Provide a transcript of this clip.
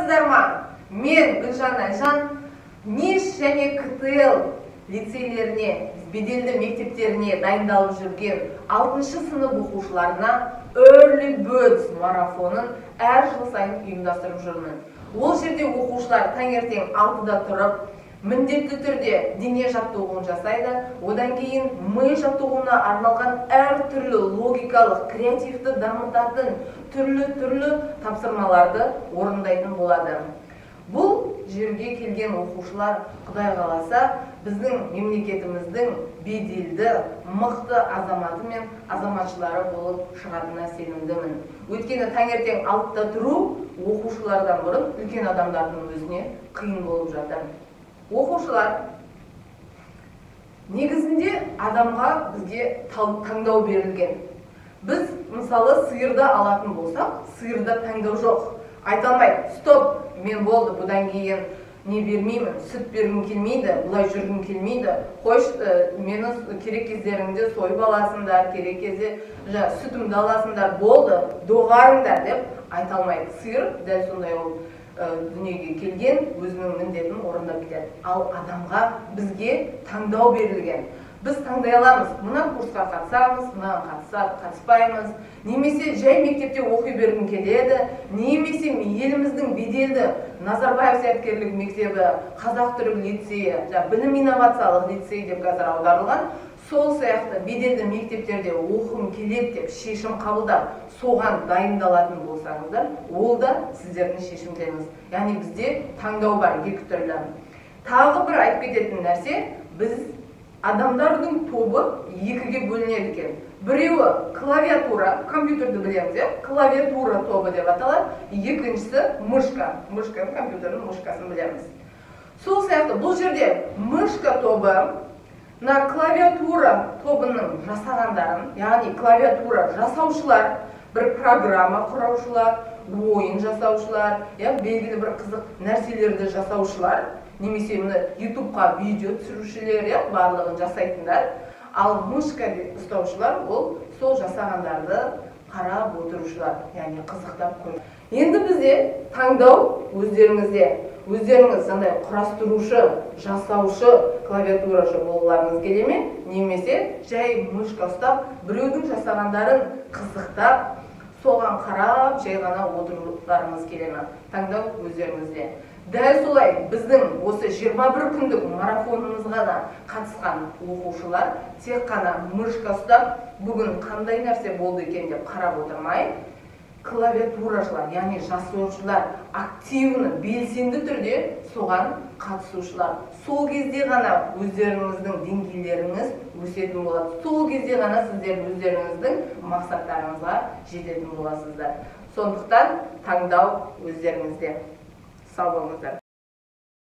саламатсыздар ма? Мен Гүлжан Айжан НИШ және КТЛ лицейлеріне, беделді мектептеріне дайындалып жүрген 6-шы сынып оқушыларына Early Birds марафонын әр жыл сайын ұйымдастырып жүрмін. Ол жерде оқушылар таңертең 6-да тұрып, міндетті түрде дене жаттығуын жасайды, одан кейін ми жаттығуына арналған әртүрлі логикалық, креативті дамытатын түрлі тапсырмаларды орындайтын болады. Бұл жерге келген оқушылар, Құдай қаласа, біздің мемлекетіміздің беделді, мықты азаматы мен азаматшылары болып шығатынына сенімдімін. Өйткені таңертең 6-да тұру оқушылардан бұрын үлкен адамдардың өзіне қиын болып жатыр. Оқушылар негізінде адамға бізге таңдау берілген. Біз мысалы сиырды алатын болсақ, сиырда таңдау жоқ. Айта алмайды, стоп, мен болды, бұдан кейін не бермеймін, сүт бергім келмейді, бұлай жүргім келмейді, қойш, мені керек кездеріңде сойып аласыңдар, керек кезде сүтімді аласыңдар, болды, доғарыңдар деп айта алмайды. Сиыр дәл сондай ол дүниеге келген, өзінің міндетін орындап кетеді. Ал адамға бізге таңдау берілген. Біз таңдай аламыз, мына курсқа қатысамыз, мынаған қатыспаймыз, немесе жай мектепте оқи бергім келеді, немесе еліміздің беделді Назарбаев зияткерлік мектебі, Қазақ-түрік лицейі, білім инновациялық лицей деп қазір аударылған, сол сияқты беделді мектептерде оқым келеді деп шешім қабылдап, соған дайындалатын болсаңыздар, ол да сіздердің шешімдеріңіз. Яғни бізде таңдау бар екі түрлі. Тағы бір айтып кететін нәрсе, біз адамдардың тобы екіге бөлінеді екен. Біреуі клавиатура, компьютерді білеміз, клавиатура тобы деп аталады. Екіншісі мышка, компьютердің мышкасын білеміз. Сол сияқты бұл жерде мышка тобы на клавиатура тобының жасағандарын, яғни клавиатура жасаушылар, бір программа құраушылар, ойын жасаушылар, белгілі бір қызық нәрселерді жасаушылар, немесе ютубқа видео түсірушілер, барлығын жасайтындар. Ал мышка ұстаушылар, ол сол жасағандарды қарап отырушылар, яғни қызықтап көру. Енді бізде таңдау өздеріңізде. Өздеріңіз сондай құрастырушы, жасаушы, клавиатурашы болуларыңыз келе ме? Немесе жай мышка ұстап, біреудің жасағандарын қызықтап, соған қарап, жай ғана отыруларыңыз келе ме? Таңдау өздеріңізде. Дәл солай біздің осы 21 күндік марафонымызға да қатысқан оқушылар тек қана мышка ұстап, бүгін қандай нәрсе болды екен деп қарап отырмай, клавиатурашылар, яғни жасаушылар, активны, белсенді түрде соған қатысушылар. Сол кезде ғана өздеріңіздің деңгейлеріңіз өсетін болады. Сол кезде ғана сіздер өздеріңіздің мақсаттарыңызға жететін боласыздар. Сондықтан таңдау өздеріңізде. Сау болыңыздар.